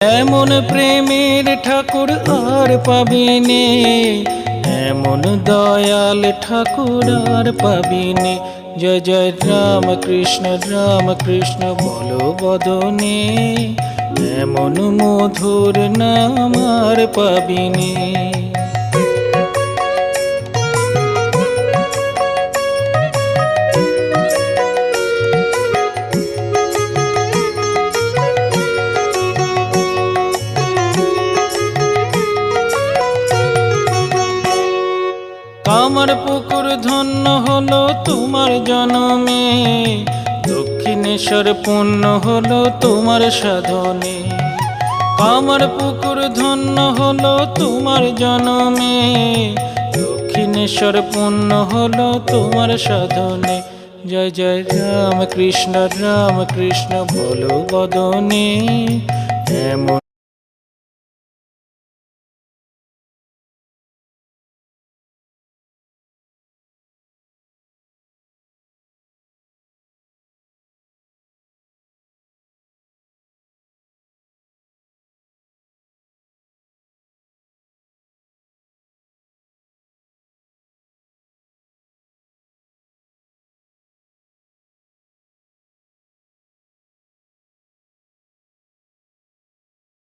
এমন প্রেমের ঠাকুর আর পাবিনে, এমন দয়াল ঠাকুর আর পাবিনে। জয় জয় রাম কৃষ্ণ বলো বদনে, এমন মধুর নাম আর পাবিনে। আমার পুকুর ধন্য হলো তোমার জনমে, দক্ষিণেশ্বর পূর্ণ হলো তোমার সাধনে। আমার পুকুর ধন্য হলো তোমার জনমে, দক্ষিণেশ্বর পূর্ণ হলো তোমার সাধনে। জয় জয় রাম কৃষ্ণ বলো বদনে, এমন